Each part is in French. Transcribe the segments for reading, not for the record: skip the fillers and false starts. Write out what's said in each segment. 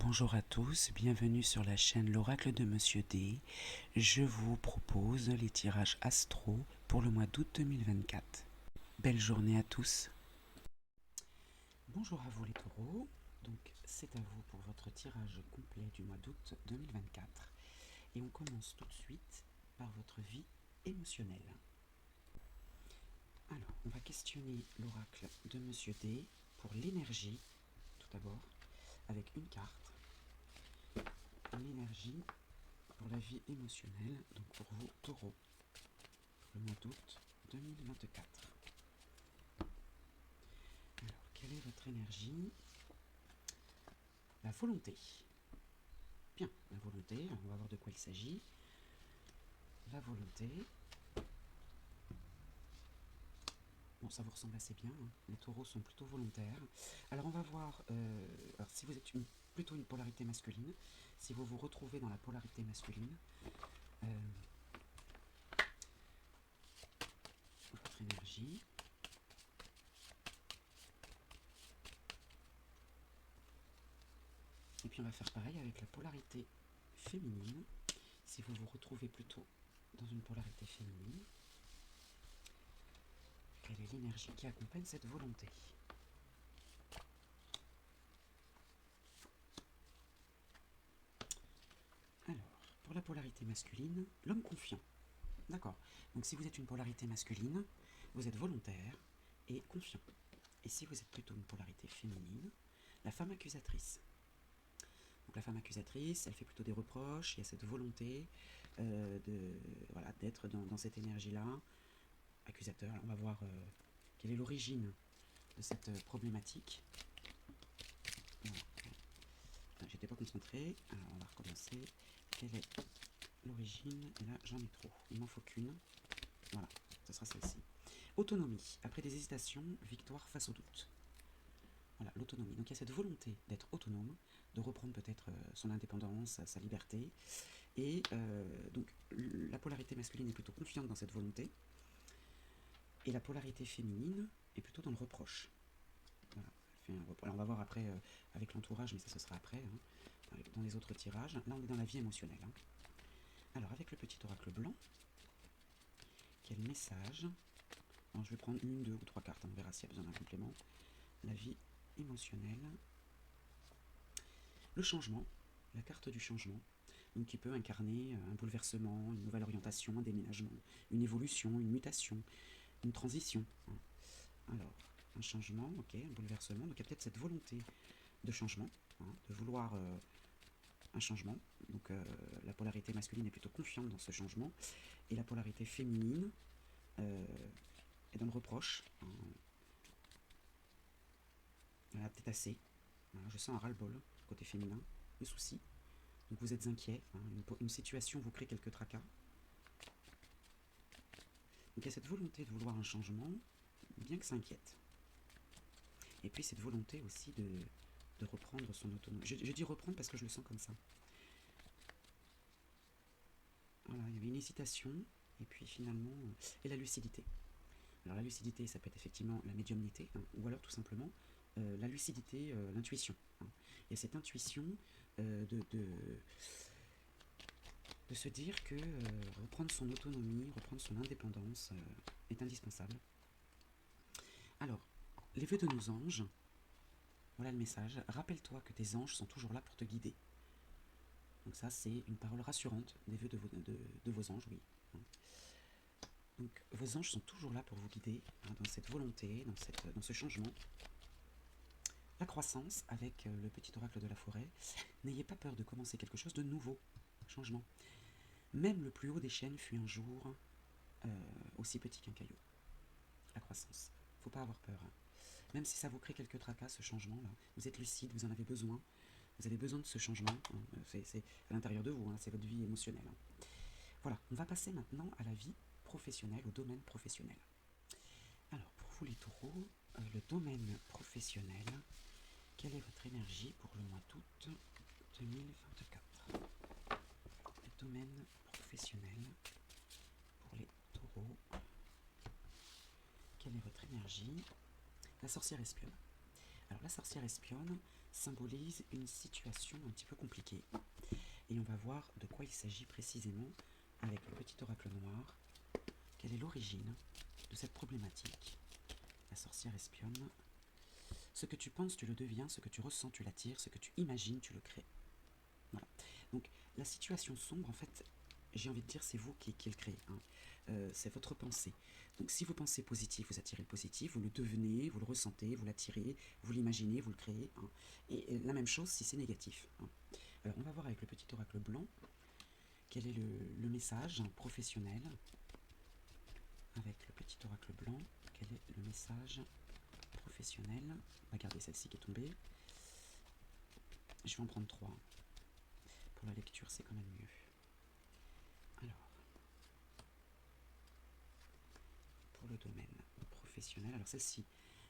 Bonjour à tous, bienvenue sur la chaîne L'Oracle de Monsieur D. Je vous propose les tirages astro pour le mois d'août 2024. Belle journée à tous. Bonjour à vous les taureaux, donc c'est à vous pour votre tirage complet du mois d'août 2024. Et on commence tout de suite par votre vie émotionnelle. Alors, on va questionner l'oracle de Monsieur D pour l'énergie, tout d'abord, avec une carte. L'énergie pour la vie émotionnelle, donc pour vous, taureaux, pour le mois d'août 2024. Alors, quelle est votre énergie? La volonté. Bien, la volonté, on va voir de quoi il s'agit. La volonté. Bon, ça vous ressemble assez bien, hein. Les taureaux sont plutôt volontaires. Alors, on va voir, alors, si vous êtes plutôt une polarité masculine, si vous vous retrouvez dans la polarité masculine, votre énergie. Et puis on va faire pareil avec la polarité féminine. Si vous vous retrouvez plutôt dans une polarité féminine, quelle est l'énergie qui accompagne cette volonté? Alors, pour la polarité masculine, l'homme confiant. D'accord. Donc si vous êtes une polarité masculine, vous êtes volontaire et confiant. Et si vous êtes plutôt une polarité féminine, la femme accusatrice. Donc la femme accusatrice, elle fait plutôt des reproches, il y a cette volonté d'être dans cette énergie-là, accusateur. Alors, on va voir quelle est l'origine de cette problématique. Voilà. J'étais pas concentré, alors on va recommencer. Quelle est l'origine? Et là j'en ai trop, il m'en faut qu'une. Voilà, ce sera celle-ci. Autonomie, après des hésitations, victoire face au doute. Voilà, l'autonomie. Donc il y a cette volonté d'être autonome, de reprendre peut-être son indépendance, sa liberté. Et donc la polarité masculine est plutôt confiante dans cette volonté. Et la polarité féminine est plutôt dans le reproche. Voilà. Alors on va voir après avec l'entourage, mais ça ce sera après, hein, dans les autres tirages. Là on est dans la vie émotionnelle. Hein. Alors avec le petit oracle blanc, quel message? Alors je vais prendre une, deux ou trois cartes, hein, on verra s'il y a besoin d'un complément. La vie émotionnelle. Le changement, la carte du changement, donc qui peut incarner un bouleversement, une nouvelle orientation, un déménagement, une évolution, une mutation, une transition. Hein. Alors, un changement, ok, un bouleversement, donc il y a peut-être cette volonté de changement, hein, de vouloir un changement. Donc la polarité masculine est plutôt confiante dans ce changement, et la polarité féminine est dans le reproche. Hein. Elle a peut-être assez. Voilà, je sens un ras-le-bol côté féminin, le souci. Donc vous êtes inquiet, hein, une situation vous crée quelques tracas. Donc il y a cette volonté de vouloir un changement, bien que ça inquiète. Et puis cette volonté aussi de reprendre son autonomie. Je dis reprendre parce que je le sens comme ça. Voilà, il y avait une hésitation, et puis finalement, et la lucidité. Alors la lucidité, ça peut être effectivement la médiumnité, hein, ou alors tout simplement la lucidité, l'intuition. Hein. Il y a cette intuition de se dire que reprendre son autonomie, reprendre son indépendance est indispensable. Alors, les vœux de nos anges, voilà le message. Rappelle-toi que tes anges sont toujours là pour te guider. Donc ça, c'est une parole rassurante des vœux de vos anges, oui. Donc vos anges sont toujours là pour vous guider, hein, dans cette volonté, dans ce changement. La croissance avec le petit oracle de la forêt. N'ayez pas peur de commencer quelque chose de nouveau. Changement. Même le plus haut des chênes fut un jour aussi petit qu'un caillou. La croissance. Faut pas avoir peur. Hein. Même si ça vous crée quelques tracas, ce changement-là, vous êtes lucide, vous en avez besoin. Vous avez besoin de ce changement. Hein. C'est à l'intérieur de vous, hein, c'est votre vie émotionnelle. Hein. Voilà, on va passer maintenant à la vie professionnelle, au domaine professionnel. Alors, pour vous les taureaux, le domaine professionnel, quelle est votre énergie pour le mois d'août 2024? Le domaine professionnel pour les taureaux, quelle est votre énergie? La sorcière espionne. Alors la sorcière espionne symbolise une situation un petit peu compliquée. Et on va voir de quoi il s'agit précisément avec le petit oracle noir. Quelle est l'origine de cette problématique? La sorcière espionne. Ce que tu penses, tu le deviens. Ce que tu ressens, tu l'attires. Ce que tu imagines, tu le crées. Voilà. Donc la situation sombre, en fait, j'ai envie de dire, c'est vous qui le créez. Hein. C'est votre pensée. Donc si vous pensez positif, vous attirez le positif, vous le devenez, vous le ressentez, vous l'attirez, vous l'imaginez, vous le créez. Hein. Et la même chose si c'est négatif. Hein. Alors on va voir avec le petit oracle blanc quel est le message professionnel. Avec le petit oracle blanc, quel est le message professionnel? On va garder celle-ci qui est tombée. Je vais en prendre 3. Pour la lecture, c'est quand même mieux. Alors, pour le domaine professionnel, alors celle-ci,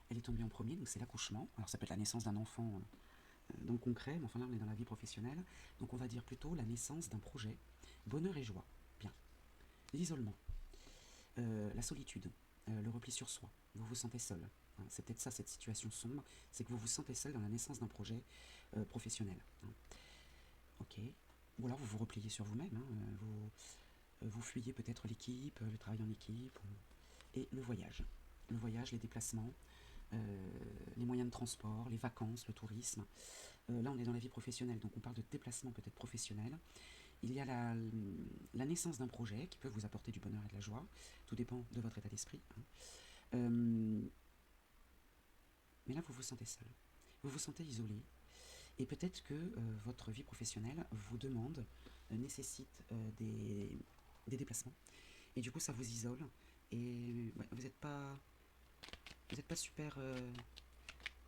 elle est tombée en premier, donc c'est l'accouchement. Alors ça peut être la naissance d'un enfant dans le concret, mais enfin là on est dans la vie professionnelle. Donc on va dire plutôt la naissance d'un projet, bonheur et joie. Bien. L'isolement, la solitude, le repli sur soi. Vous vous sentez seul. Hein. C'est peut-être ça cette situation sombre, c'est que vous vous sentez seul dans la naissance d'un projet professionnel. Hein. Ok. Ou alors vous vous repliez sur vous-même. Hein. Vous fuyez peut-être l'équipe, le travail en équipe, et le voyage. Le voyage, les déplacements, les moyens de transport, les vacances, le tourisme. Là, on est dans la vie professionnelle, donc on parle de déplacement peut-être professionnel. Il y a la naissance d'un projet qui peut vous apporter du bonheur et de la joie. Tout dépend de votre état d'esprit. Hein. Mais là, vous vous sentez seul. Vous vous sentez isolé. Et peut-être que votre vie professionnelle vous demande, nécessite des déplacements. Et du coup, ça vous isole. Et ouais, vous n'êtes pas super,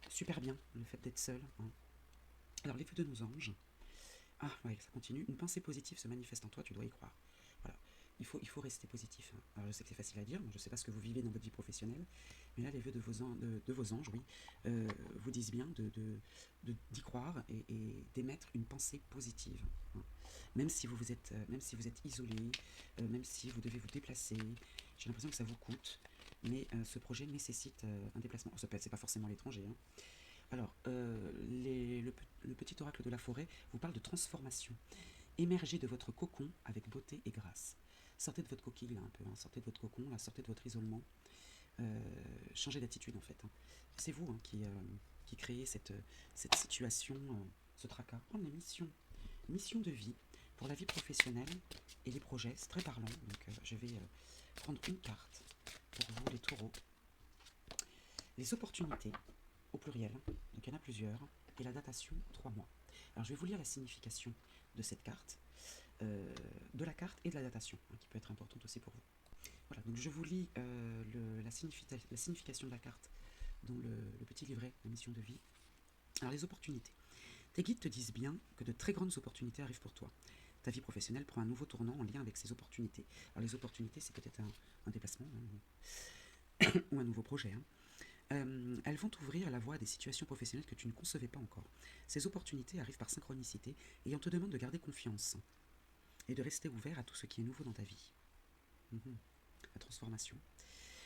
super bien, le fait d'être seul. Hein. Alors, les vœux de nos anges. Ah, ouais, ça continue. Une pensée positive se manifeste en toi, tu dois y croire. Voilà. Il faut rester positif. Hein. Alors, je sais que c'est facile à dire, moi, je ne sais pas ce que vous vivez dans votre vie professionnelle, mais là, les vœux de vos anges, oui, vous disent bien d'y croire et d'émettre une pensée positive. Hein. Même si même si vous êtes isolé, même si vous devez vous déplacer, j'ai l'impression que ça vous coûte, mais ce projet nécessite un déplacement. C'est pas forcément l'étranger. Hein. Alors, le petit oracle de la forêt vous parle de transformation. Émergez de votre cocon avec beauté et grâce. Sortez de votre coquille là un peu, hein. Sortez de votre cocon, là, sortez de votre isolement. Changez d'attitude en fait. Hein. C'est vous hein, qui créez cette situation, ce tracas. Prendre les missions. Mission de vie pour la vie professionnelle et les projets, c'est très parlant. Donc je vais prendre une carte pour vous les taureaux. Les opportunités au pluriel, donc il y en a plusieurs, et la datation 3 mois. Alors je vais vous lire la signification de cette carte, de la carte et de la datation, hein, qui peut être importante aussi pour vous. Voilà, donc je vous lis la signification de la carte dans le petit livret de mission de vie. Alors les opportunités. Tes guides te disent bien que de très grandes opportunités arrivent pour toi. Ta vie professionnelle prend un nouveau tournant en lien avec ces opportunités. Alors les opportunités, c'est peut-être un déplacement hein, ou un nouveau projet. Hein. Elles vont t'ouvrir la voie à des situations professionnelles que tu ne concevais pas encore. Ces opportunités arrivent par synchronicité et on te demande de garder confiance et de rester ouvert à tout ce qui est nouveau dans ta vie. La transformation.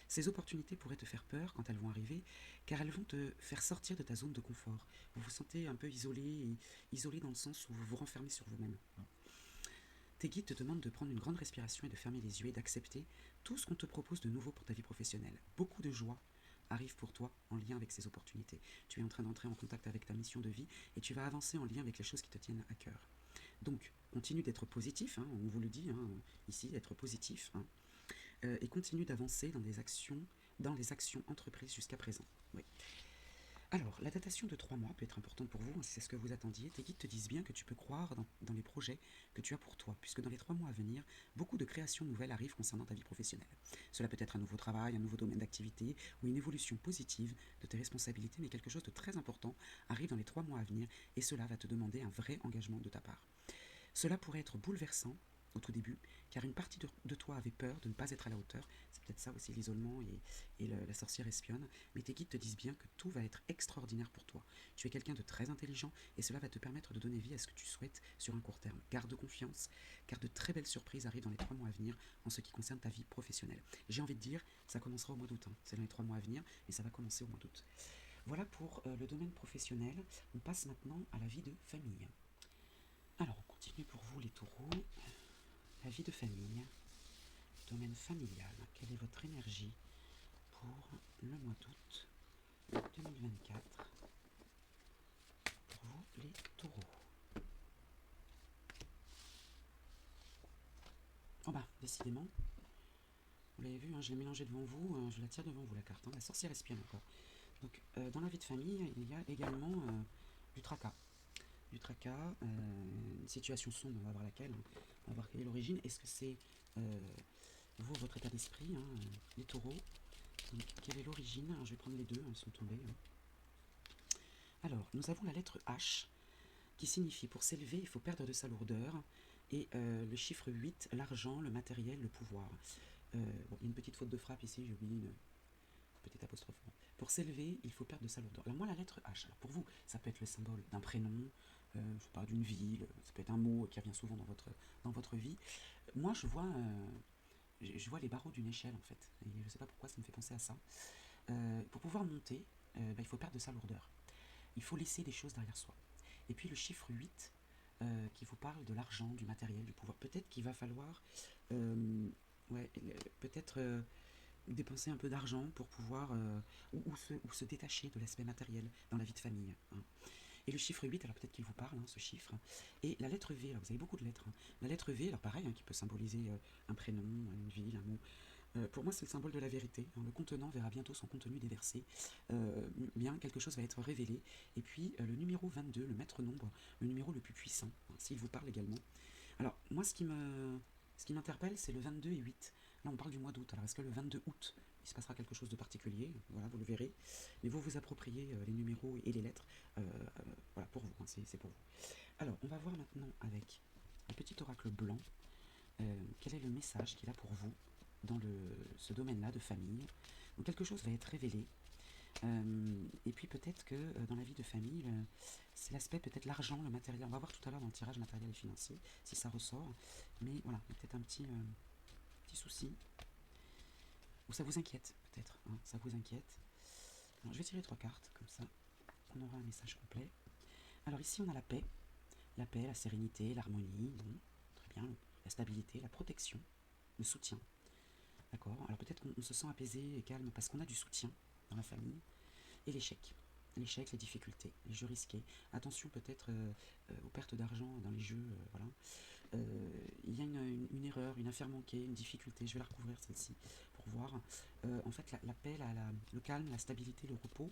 Ces opportunités pourraient te faire peur quand elles vont arriver, car elles vont te faire sortir de ta zone de confort. Vous vous sentez un peu isolé dans le sens où vous vous renfermez sur vous-même. Tes guides te demandent de prendre une grande respiration et de fermer les yeux et d'accepter tout ce qu'on te propose de nouveau pour ta vie professionnelle. Beaucoup de joie arrive pour toi en lien avec ces opportunités. Tu es en train d'entrer en contact avec ta mission de vie et tu vas avancer en lien avec les choses qui te tiennent à cœur. Donc, continue d'être positif, hein, on vous le dit hein, ici, d'être positif, hein, et continue d'avancer dans les actions entreprises jusqu'à présent. Oui. Alors, la datation de 3 mois peut être importante pour vous, hein, si c'est ce que vous attendiez. Tes guides te disent bien que tu peux croire dans les projets que tu as pour toi, puisque dans les 3 mois à venir, beaucoup de créations nouvelles arrivent concernant ta vie professionnelle. Cela peut être un nouveau travail, un nouveau domaine d'activité, ou une évolution positive de tes responsabilités, mais quelque chose de très important arrive dans les 3 mois à venir, et cela va te demander un vrai engagement de ta part. Cela pourrait être bouleversant au tout début, car une partie de toi avait peur de ne pas être à la hauteur. C'est peut-être ça aussi l'isolement et la sorcière espionne. Mais tes guides te disent bien que tout va être extraordinaire pour toi. Tu es quelqu'un de très intelligent et cela va te permettre de donner vie à ce que tu souhaites sur un court terme. Garde confiance, car de très belles surprises arrivent dans les 3 mois à venir en ce qui concerne ta vie professionnelle. J'ai envie de dire, ça commencera au mois d'août. Hein. C'est dans les 3 mois à venir, mais ça va commencer au mois d'août. Voilà pour le domaine professionnel. On passe maintenant à la vie de famille. Alors, on continue pour vous les taureaux. La vie de famille, domaine familial. Quelle est votre énergie pour le mois d'août 2024 pour vous les taureaux? Oh bah, décidément, vous l'avez vu, hein, je l'ai mélangée devant vous, je la tire devant vous la carte, hein, la sorcière espion encore. Donc, dans la vie de famille, il y a également du tracas. Du tracas, une situation sombre, on va voir laquelle, hein, on va voir quelle est l'origine. Est-ce que c'est vous, votre état d'esprit, hein, les taureaux? Donc, quelle est l'origine? Je vais prendre les deux, ils sont tombés. Hein. Alors, nous avons la lettre H, qui signifie pour s'élever, il faut perdre de sa lourdeur, et le chiffre 8, l'argent, le matériel, le pouvoir. Bon, il y a une petite faute de frappe ici, j'ai oublié une petite apostrophe. Pour s'élever, il faut perdre de sa lourdeur. Alors moi, la lettre H, alors pour vous, ça peut être le symbole d'un prénom, je sais pas, d'une ville, ça peut être un mot qui revient souvent dans votre vie. Moi, je vois les barreaux d'une échelle, en fait. Et je ne sais pas pourquoi ça me fait penser à ça. Pour pouvoir monter, il faut perdre de sa lourdeur. Il faut laisser des choses derrière soi. Et puis le chiffre 8, qui vous parle de l'argent, du matériel, du pouvoir. Peut-être qu'il va falloir peut-être dépenser un peu d'argent pour pouvoir ou se détacher de l'aspect matériel dans la vie de famille. Hein. Et le chiffre 8, alors peut-être qu'il vous parle, hein, ce chiffre. Et la lettre V, alors vous avez beaucoup de lettres. Hein. La lettre V, alors pareil, hein, qui peut symboliser un prénom, une ville, un mot. Pour moi, c'est le symbole de la vérité. Hein. Le contenant verra bientôt son contenu déversé. Bien, quelque chose va être révélé. Et puis, le numéro 22, le maître nombre, le numéro le plus puissant, hein, s'il vous parle également. Alors, moi, ce qui m'interpelle, c'est le 22 et 8. Là, on parle du mois d'août. Alors, est-ce que le 22 août, il se passera quelque chose de particulier? Voilà, vous le verrez. Mais vous vous appropriez les numéros et les lettres. Voilà, pour vous, hein, c'est pour vous. Alors, on va voir maintenant avec un petit oracle blanc quel est le message qu'il a pour vous dans ce domaine-là de famille. Donc, quelque chose va être révélé. Et puis peut-être que dans la vie de famille, c'est l'aspect peut-être l'argent, le matériel. On va voir tout à l'heure dans le tirage matériel et financier si ça ressort. Mais voilà, il y a peut-être un petit souci. Ou ça vous inquiète peut-être. Hein, ça vous inquiète. Alors, je vais tirer 3 cartes, comme ça on aura un message complet. Alors ici on a la paix, la sérénité, l'harmonie, bon, très bien, la stabilité, la protection, le soutien. D'accord. Alors peut-être qu'on se sent apaisé et calme parce qu'on a du soutien dans la famille. Et l'échec. L'échec, les difficultés, les jeux risqués. Attention peut-être aux pertes d'argent dans les jeux. Voilà. Il y a une erreur, une affaire manquée, une difficulté. Je vais la recouvrir celle-ci pour voir. En fait, la paix, le calme, la stabilité, le repos,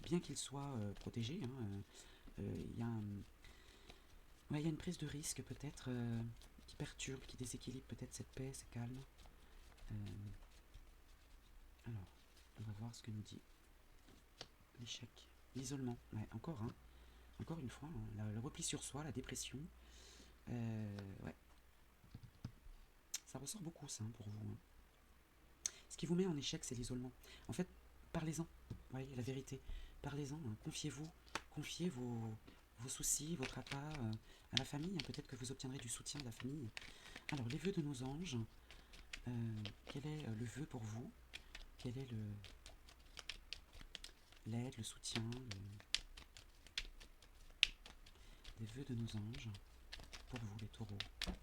bien qu'il soit protégé, hein, il y a il y a une prise de risque peut-être qui perturbe, qui déséquilibre peut-être cette paix, ce calme. Alors, on va voir ce que nous dit l'échec, l'isolement. Ouais, encore, hein. Encore une fois, hein, le repli sur soi, la dépression. Ouais. Ça ressort beaucoup, ça, hein, pour vous. Hein. Ce qui vous met en échec, c'est l'isolement. En fait, parlez-en. Vous voyez, la vérité. Parlez-en. Hein. Confiez-vous. Confiez vos soucis, vos tracas à la famille. Peut-être que vous obtiendrez du soutien de la famille. Alors, les vœux de nos anges. Quel est le vœu pour vous? Quel est l'aide, le soutien, les vœux de nos anges pour vous, les taureaux, pour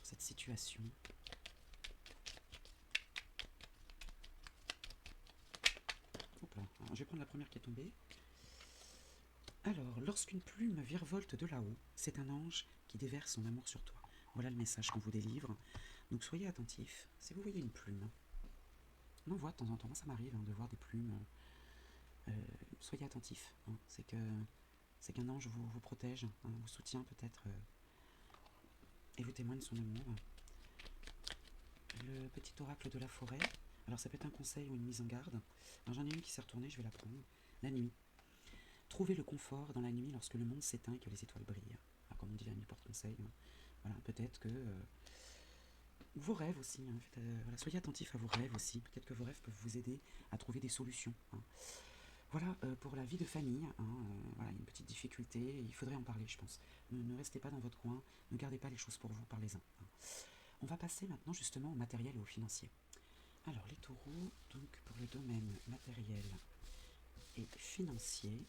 cette situation? Hop là. Alors, je vais prendre la première qui est tombée. Alors, lorsqu'une plume virevolte de là-haut, c'est un ange qui déverse son amour sur toi. Voilà le message qu'on vous délivre. Donc soyez attentifs. Si vous voyez une plume, on en voit de temps en temps, moi ça m'arrive de voir des plumes. Soyez attentifs. Hein. C'est qu'un ange vous protège, hein, vous soutient peut-être et vous témoigne son amour. Le petit oracle de la forêt. Alors ça peut être un conseil ou une mise en garde. Alors j'en ai une qui s'est retournée, je vais la prendre. La nuit. Trouvez le confort dans la nuit lorsque le monde s'éteint et que les étoiles brillent. Alors, comme on dit, la nuit porte conseil. Hein. Voilà, peut-être que vos rêves aussi. Hein, voilà, soyez attentifs à vos rêves aussi. Peut-être que vos rêves peuvent vous aider à trouver des solutions. Hein. Voilà pour la vie de famille. Hein, voilà, une petite difficulté. Il faudrait en parler, je pense. Ne restez pas dans votre coin. Ne gardez pas les choses pour vous. Parlez-en. Hein. On va passer maintenant justement au matériel et au financier. Alors, les taureaux, donc pour le domaine matériel et financier.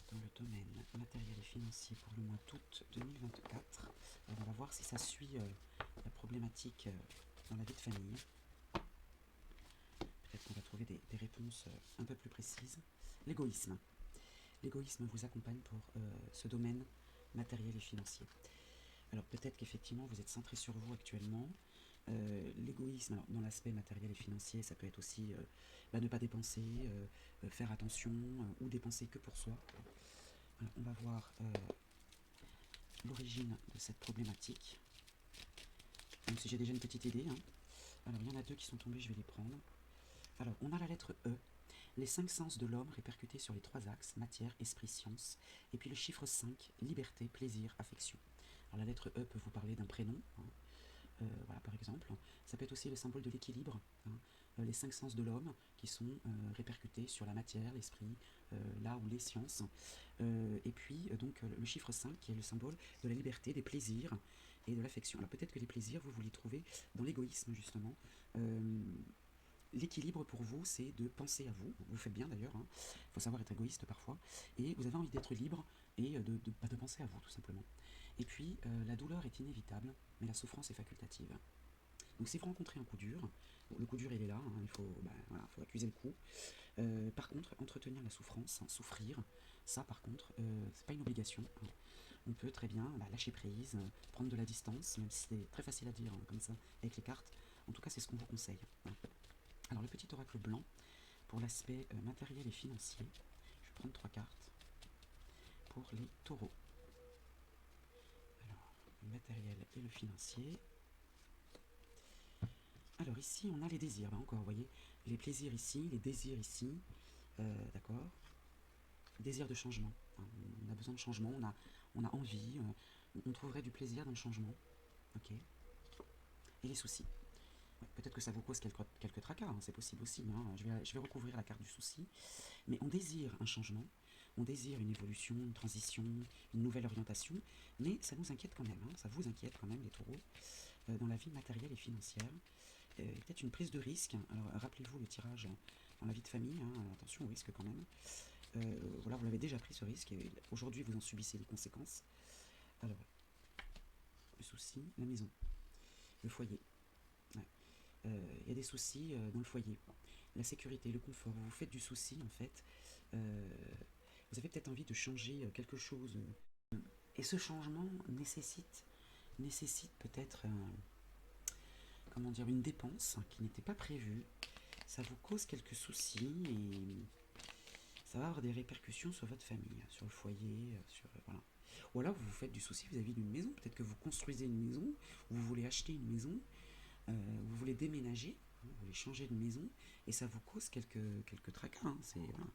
Dans le domaine matériel et financier pour le mois d'août 2024. Alors on va voir si ça suit la problématique dans la vie de famille. Peut-être qu'on va trouver des réponses un peu plus précises. L'égoïsme. L'égoïsme vous accompagne pour ce domaine matériel et financier. Alors peut-être qu'effectivement vous êtes centré sur vous actuellement. L'égoïsme, alors, dans l'aspect matériel et financier, ça peut être aussi ne pas dépenser, faire attention ou dépenser que pour soi. Alors, on va voir l'origine de cette problématique, même si j'ai déjà une petite idée. Hein. Alors il y en a deux qui sont tombés, je vais les prendre. Alors on a la lettre E, les 5 sens de l'homme répercutés sur les 3 axes, matière, esprit, science, et puis le chiffre 5, liberté, plaisir, affection. Alors la lettre E peut vous parler d'un prénom, hein. Voilà par exemple. Ça peut être aussi le symbole de l'équilibre, hein. Les 5 sens de l'homme qui sont répercutés sur la matière, l'esprit, là ou les sciences. Et puis donc le chiffre 5 qui est le symbole de la liberté, des plaisirs et de l'affection. Alors peut-être que les plaisirs, vous les trouvez dans l'égoïsme justement. L'équilibre pour vous, c'est de penser à vous. Vous faites bien d'ailleurs, hein. Il faut savoir être égoïste parfois. Et vous avez envie d'être libre et de penser à vous tout simplement. Et puis la douleur est inévitable, mais la souffrance est facultative. Donc si vous rencontrez un coup dur, bon, le coup dur il est là, hein, il faut, faut accuser le coup. Par contre, entretenir la souffrance, hein, souffrir, ça par contre, c'est pas une obligation, hein. On peut très bien lâcher prise, prendre de la distance, même si c'est très facile à dire hein, comme ça avec les cartes. En tout cas, c'est ce qu'on vous conseille, hein. Alors le petit oracle blanc, pour l'aspect matériel et financier, je vais prendre 3 cartes pour les taureaux. Alors, le matériel et le financier. Alors ici, on a les désirs, là encore, vous voyez, les plaisirs ici, les désirs ici, d'accord. Désir de changement, hein. On a besoin de changement, on a envie, on trouverait du plaisir dans le changement, ok. Et les soucis. Ouais, peut-être que ça vous cause quelques tracas, hein, c'est possible aussi, hein. Je vais recouvrir la carte du souci, mais on désire un changement, on désire une évolution, une transition, une nouvelle orientation, mais ça nous inquiète quand même, hein, ça vous inquiète quand même les taureaux, dans la vie matérielle et financière. Peut-être une prise de risque. Alors rappelez-vous le tirage dans la vie de famille, hein, attention au risque quand même. Voilà, vous l'avez déjà pris ce risque et aujourd'hui vous en subissez les conséquences. Alors, le souci, la maison, le foyer. Ouais. Il y a des soucis dans le foyer. La sécurité, le confort, vous vous faites du souci en fait. Vous avez peut-être envie de changer quelque chose. Et ce changement nécessite peut-être comment dire, une dépense qui n'était pas prévue. Ça vous cause quelques soucis et ça va avoir des répercussions sur votre famille, sur le foyer, sur voilà. Ou alors vous vous faites du souci vis-à-vis d'une maison. Peut-être que vous construisez une maison, ou vous voulez acheter une maison, vous voulez déménager, hein, vous voulez changer de maison, et ça vous cause quelques tracas, hein, voilà.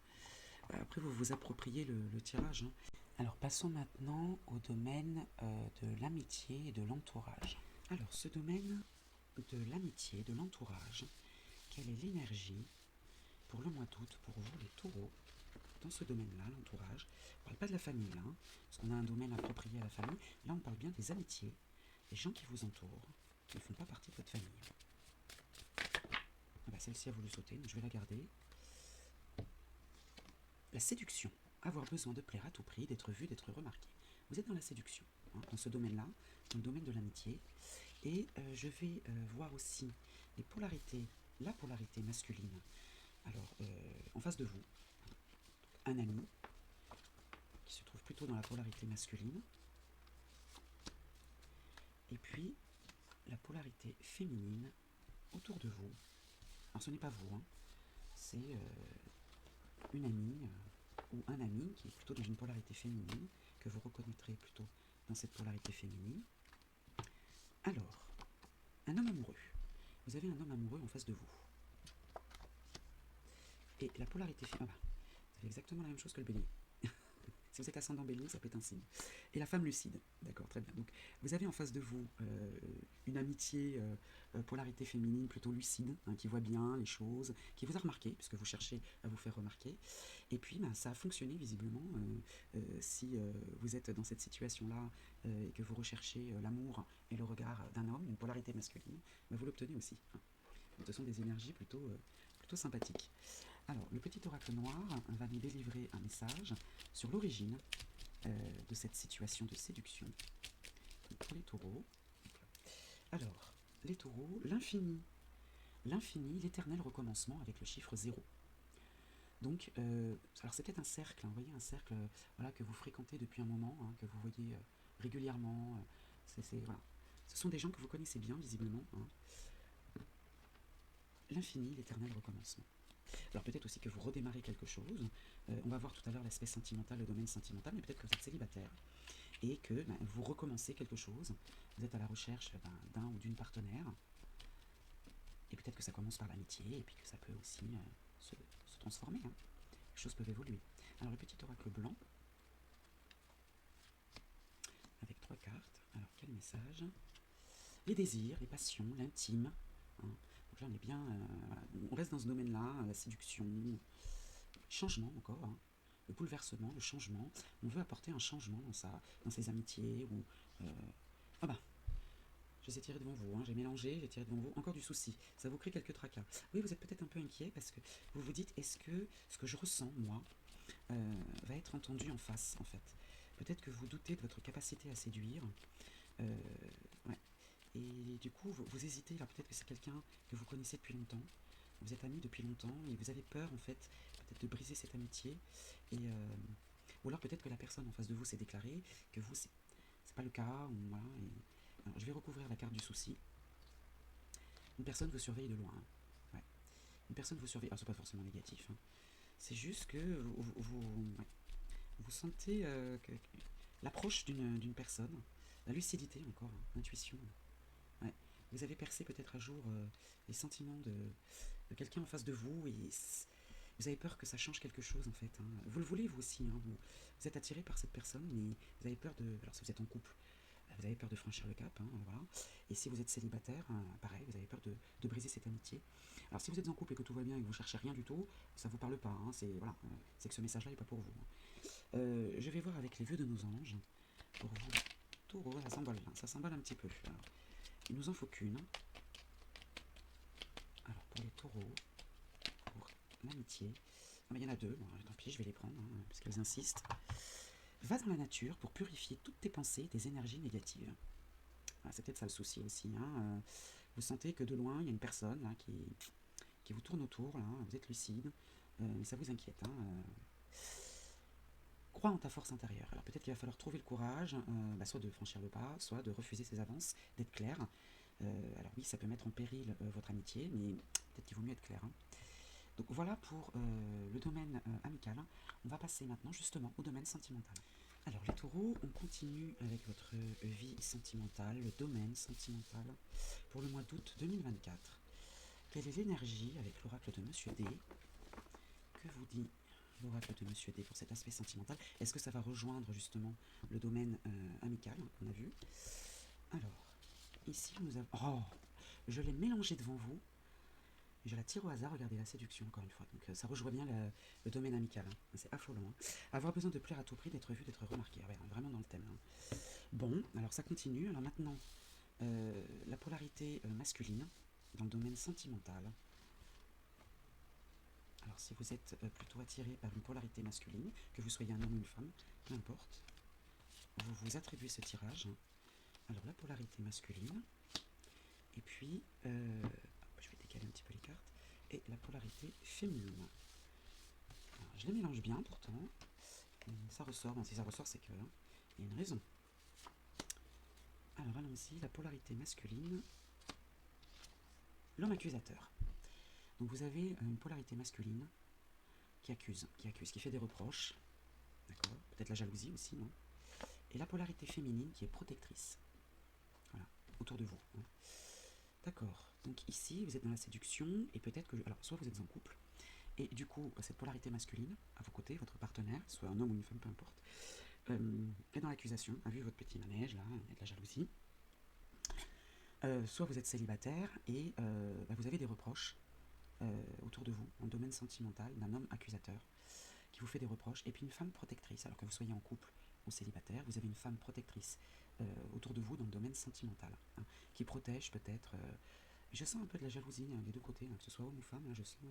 Après vous vous appropriez le tirage, hein. Alors passons maintenant au domaine de l'amitié et de l'entourage. Alors ce domaine de l'amitié, de l'entourage, quelle est l'énergie pour le mois d'août pour vous les taureaux dans ce domaine-là, l'entourage? On ne parle pas de la famille là, hein, parce qu'on a un domaine approprié à la famille. Là on parle bien des amitiés, des gens qui vous entourent, qui ne font pas partie de votre famille. Ah bah, celle-ci a voulu sauter, donc je vais la garder. La séduction, avoir besoin de plaire à tout prix, d'être vu, d'être remarqué. Vous êtes dans la séduction, hein, dans ce domaine-là, dans le domaine de l'amitié. Et je vais voir aussi les polarités, la polarité masculine. Alors, en face de vous, un ami qui se trouve plutôt dans la polarité masculine. Et puis, la polarité féminine autour de vous. Alors, ce n'est pas vous, hein, c'est une amie ou un ami qui est plutôt dans une polarité féminine, que vous reconnaîtrez plutôt dans cette polarité féminine. Alors, un homme amoureux. Vous avez un homme amoureux en face de vous. Et la polarité féminine, c'est exactement la même chose que le bélier. Si vous êtes ascendant bélier, ça peut être un signe. Et la femme lucide, d'accord, très bien. Donc, vous avez en face de vous une amitié, polarité féminine plutôt lucide, hein, qui voit bien les choses, qui vous a remarqué, puisque vous cherchez à vous faire remarquer. Et puis, ça a fonctionné visiblement. Si vous êtes dans cette situation-là et que vous recherchez l'amour et le regard d'un homme, une polarité masculine, vous l'obtenez aussi, hein. Donc, ce sont des énergies plutôt sympathiques. Alors, le petit oracle noir va nous délivrer un message sur l'origine de cette situation de séduction. Donc, pour les taureaux. Alors, les taureaux, l'infini, l'éternel recommencement avec le chiffre 0. Donc, alors c'est peut-être un cercle, hein, vous voyez, un cercle voilà, que vous fréquentez depuis un moment, hein, que vous voyez régulièrement. Voilà. Ce sont des gens que vous connaissez bien, visiblement. Hein. L'infini, l'éternel recommencement. Alors peut-être aussi que vous redémarrez quelque chose. On va voir tout à l'heure l'aspect sentimental, le domaine sentimental, mais peut-être que vous êtes célibataire et que vous recommencez quelque chose. Vous êtes à la recherche d'un ou d'une partenaire. Et peut-être que ça commence par l'amitié et puis que ça peut aussi se transformer. Hein. Les choses peuvent évoluer. Alors le petit oracle blanc, avec 3 cartes. Alors quel message? Les désirs, les passions, l'intime. Hein. Donc là on est bien, on reste dans ce domaine-là, la séduction, changement encore, hein. Le bouleversement, le changement. On veut apporter un changement dans ses amitiés ou ah bah. Je les ai tirés devant vous, hein. J'ai mélangé, j'ai tiré devant vous, encore du souci. Ça vous crée quelques tracas. Oui, vous êtes peut-être un peu inquiet parce que vous vous dites, est-ce que ce que je ressens, moi, va être entendu en face, en fait. Peut-être que vous doutez de votre capacité à séduire. Ouais. Et du coup, vous hésitez, là peut-être que c'est quelqu'un que vous connaissez depuis longtemps, vous êtes amis depuis longtemps, et vous avez peur, en fait, peut-être de briser cette amitié, et, ou alors peut-être que la personne en face de vous s'est déclarée, que vous, c'est pas le cas, ou voilà, alors, je vais recouvrir la carte du souci. Une personne vous surveille de loin. Hein. Ouais. Une personne vous surveille, alors c'est pas forcément négatif, hein. C'est juste que vous sentez l'approche d'une personne, la lucidité encore, hein, l'intuition. Ouais. Vous avez percé peut-être à jour les sentiments de quelqu'un en face de vous et vous avez peur que ça change quelque chose en fait. Hein. Vous le voulez vous aussi, hein, vous êtes attiré par cette personne, mais vous avez peur de. Alors si vous êtes en couple, vous avez peur de franchir le cap, hein, voilà. Et si vous êtes célibataire, pareil, vous avez peur de briser cette amitié. Alors si vous êtes en couple et que tout va bien et que vous cherchez rien du tout, ça vous parle pas, hein, c'est voilà, c'est que ce message-là n'est pas pour vous. Hein. Je vais voir avec les vœux de nos anges pour vous. Taureau, ça s'emballe un petit peu. Alors, il nous en faut qu'une. Alors pour les taureaux, pour l'amitié, il y en a deux, bon, tant pis, je vais les prendre, hein, parce qu'elles insistent. Va dans la nature pour purifier toutes tes pensées des énergies négatives. Ah, c'est peut-être ça le souci aussi. Hein. Vous sentez que de loin, il y a une personne là, qui vous tourne autour, là, vous êtes lucide, mais ça vous inquiète. Hein. Crois en ta force intérieure. Alors peut-être qu'il va falloir trouver le courage, soit de franchir le pas, soit de refuser ses avances, d'être clair. Alors oui, ça peut mettre en péril votre amitié, mais peut-être qu'il vaut mieux être clair. Hein. Donc voilà pour le domaine amical. On va passer maintenant justement au domaine sentimental. Alors les taureaux, on continue avec votre vie sentimentale, le domaine sentimental pour le mois d'août 2024. Quelle est l'énergie avec l'oracle de Monsieur D? Que vous dit l'oracle de Monsieur D pour cet aspect sentimental? Est-ce que ça va rejoindre justement le domaine amical qu'on a vu? Alors, ici nous avons... Oh, je l'ai mélangé devant vous. Je la tire au hasard, regardez la séduction encore une fois. Donc ça rejoint bien le domaine amical. Hein. C'est affolant. Hein. Avoir besoin de plaire à tout prix, d'être vu, d'être remarqué. Ouais, vraiment dans le thème. Hein. Bon, alors ça continue. Alors maintenant, la polarité masculine dans le domaine sentimental. Alors si vous êtes plutôt attiré par une polarité masculine, que vous soyez un homme ou une femme, peu importe, vous vous attribuez ce tirage. Alors la polarité masculine, et puis, je vais décaler un petit peu les cartes, et la polarité féminine. Alors, je les mélange bien pourtant, ça ressort, bon, si ça ressort c'est que il y a une raison. Alors allons-y, la polarité masculine, l'homme accusateur. Donc vous avez une polarité masculine qui accuse, qui fait des reproches, d'accord, peut-être la jalousie aussi, non? Et la polarité féminine qui est protectrice, voilà, autour de vous. Hein. D'accord, donc ici vous êtes dans la séduction et peut-être que, alors soit vous êtes en couple, et du coup cette polarité masculine, à vos côtés, votre partenaire, soit un homme ou une femme, peu importe, est dans l'accusation, a vu votre petit manège, là, il y a de la jalousie. Soit vous êtes célibataire et vous avez des reproches autour de vous, en domaine sentimental, d'un homme accusateur qui vous fait des reproches, et puis une femme protectrice, alors que vous soyez en couple ou célibataire, vous avez une femme protectrice autour de vous dans le domaine sentimental, hein, qui protège peut-être. Je sens un peu de la jalousie des deux côtés, hein, que ce soit homme ou femme, là, je sens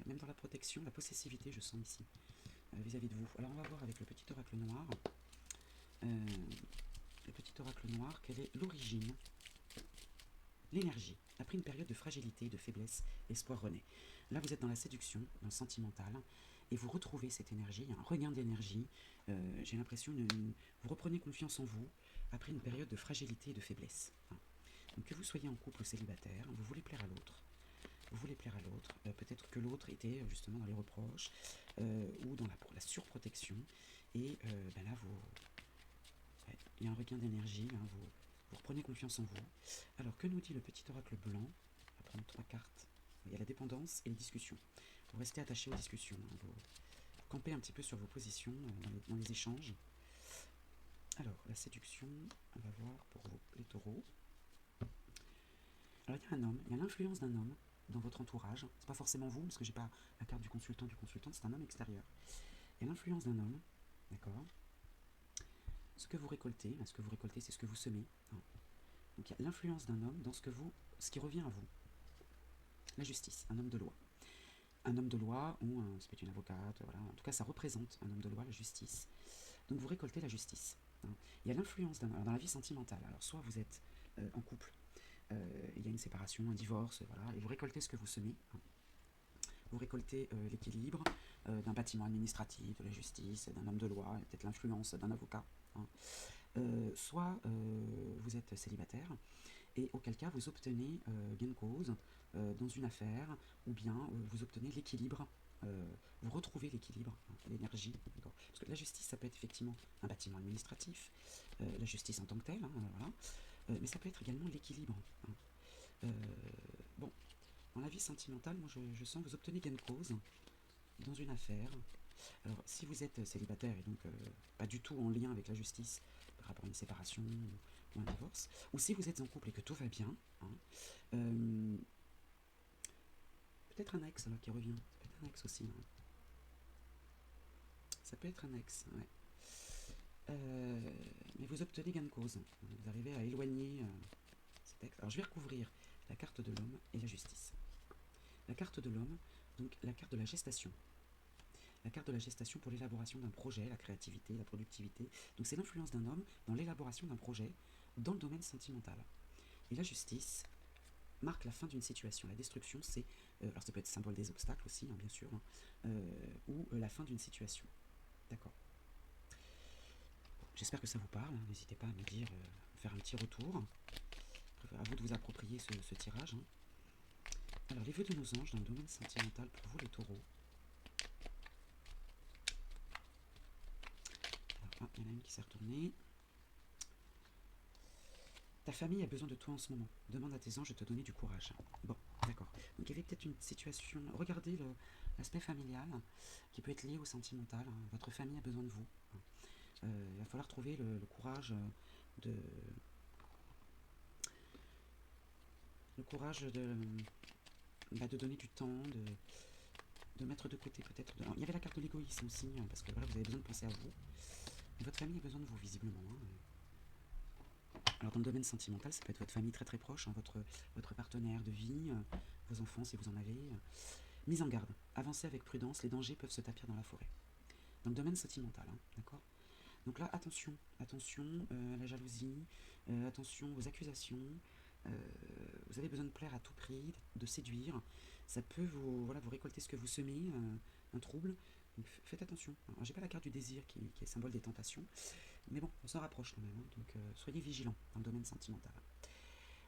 Même dans la protection, la possessivité, je sens ici, vis-à-vis de vous. Alors on va voir avec le petit oracle noir. Le petit oracle noir, quelle est l'origine, l'énergie. Après une période de fragilité, de faiblesse, l'espoir renaît. Là, vous êtes dans la séduction, dans le sentimental, et vous retrouvez cette énergie, un regain d'énergie. J'ai l'impression que vous reprenez confiance en vous après une période de fragilité et de faiblesse. Donc que vous soyez en couple ou célibataire, vous voulez plaire à l'autre. Vous voulez plaire à l'autre. Peut-être que l'autre était justement dans les reproches ou dans la surprotection. Et là, il y a un regain d'énergie, vous reprenez confiance en vous. Alors, que nous dit le petit oracle blanc? On va prendre 3 cartes. Il y a la dépendance et les discussions. Vous restez attaché aux discussions. Vous campez un petit peu sur vos positions dans les échanges. Alors, la séduction, on va voir pour vous, les taureaux. Alors, il y a un homme, il y a l'influence d'un homme dans votre entourage. C'est pas forcément vous, parce que j'ai pas la carte du consultant, c'est un homme extérieur. Il y a l'influence d'un homme, d'accord? Ce que vous récoltez, c'est ce que vous semez. Donc il y a l'influence d'un homme dans ce qui revient à vous. La justice, un homme de loi. Un homme de loi, ou ça peut être une avocate, voilà. En tout cas, ça représente un homme de loi, la justice. Donc vous récoltez la justice. Il y a l'influence d'un homme dans la vie sentimentale. Alors soit vous êtes en couple, il y a une séparation, un divorce, voilà, et vous récoltez ce que vous semez. Vous récoltez l'équilibre d'un bâtiment administratif, de la justice, d'un homme de loi, peut-être l'influence d'un avocat. Soit vous êtes célibataire, et auquel cas vous obtenez gain de cause dans une affaire, ou bien vous obtenez l'équilibre, vous retrouvez l'équilibre, l'énergie. Parce que la justice, ça peut être effectivement un bâtiment administratif, la justice en tant que telle, voilà, mais ça peut être également l'équilibre. Bon, dans la vie sentimentale, moi je sens que vous obtenez gain de cause dans une affaire. Alors, si vous êtes célibataire et donc pas du tout en lien avec la justice par rapport à une séparation ou un divorce, ou si vous êtes en couple et que tout va bien, peut-être un ex là, qui revient, ça peut être un ex aussi. Ça peut être un ex, ouais. Mais vous obtenez gain de cause, vous arrivez à éloigner cet ex. Alors je vais recouvrir la carte de l'homme et la justice. La carte de l'homme, donc la carte de la gestation. La carte de la gestation pour l'élaboration d'un projet, la créativité, la productivité. Donc c'est l'influence d'un homme dans l'élaboration d'un projet dans le domaine sentimental. Et la justice marque la fin d'une situation. La destruction, c'est, alors ça peut être symbole des obstacles aussi, bien sûr, ou la fin d'une situation. D'accord. J'espère que ça vous parle. N'hésitez pas à me dire, faire un petit retour. À vous de vous approprier ce tirage. Alors, les vœux de nos anges dans le domaine sentimental pour vous, les taureaux. Alors, il y en a une qui s'est retournée. Ta famille a besoin de toi en ce moment. Demande à tes anges de te donner du courage. Bon, d'accord. Donc il y avait peut-être une situation. Regardez l'aspect familial qui peut être lié au sentimental. Votre famille a besoin de vous. Il va falloir trouver le courage de. Le courage de donner du temps, de mettre de côté peut-être. Il y avait la carte de l'égoïsme aussi, parce que voilà, vous avez besoin de penser à vous. Et votre famille a besoin de vous, visiblement. Alors dans le domaine sentimental, ça peut être votre famille très très proche, votre partenaire de vie, vos enfants si vous en avez. Mise en garde, avancez avec prudence, les dangers peuvent se tapir dans la forêt. Dans le domaine sentimental, d'accord. Donc là, attention à la jalousie, attention aux accusations. Vous avez besoin de plaire à tout prix, de séduire. Ça peut vous récolter ce que vous semez, un trouble. Donc faites attention. Alors, j'ai pas la carte du désir qui est symbole des tentations, mais bon, on s'en rapproche quand même. Donc soyez vigilants dans le domaine sentimental.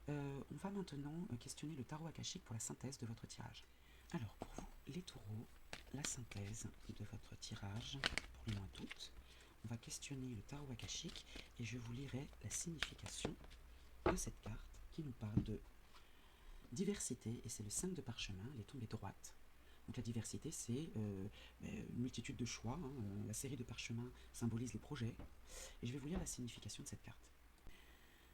On va maintenant questionner le tarot akashique pour la synthèse de votre tirage. Alors pour vous, les taureaux, la synthèse de votre tirage pour le mois d'août. On va questionner le tarot akashique et je vous lirai la signification de cette carte qui nous parle de diversité, et c'est le 5 de parchemin, elle est tombée droite. Donc la diversité, c'est une multitude de choix. La série de parchemins symbolise les projets. Et je vais vous lire la signification de cette carte.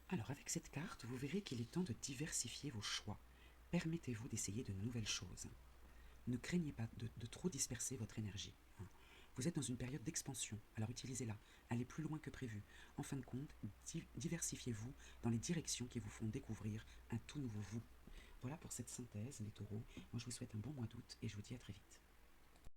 Alors avec cette carte, vous verrez qu'il est temps de diversifier vos choix. Permettez-vous d'essayer de nouvelles choses. Ne craignez pas de trop disperser votre énergie. Vous êtes dans une période d'expansion, alors utilisez-la. Allez plus loin que prévu. En fin de compte, diversifiez-vous dans les directions qui vous font découvrir un tout nouveau vous. Voilà pour cette synthèse, les taureaux. Moi, je vous souhaite un bon mois d'août et je vous dis à très vite.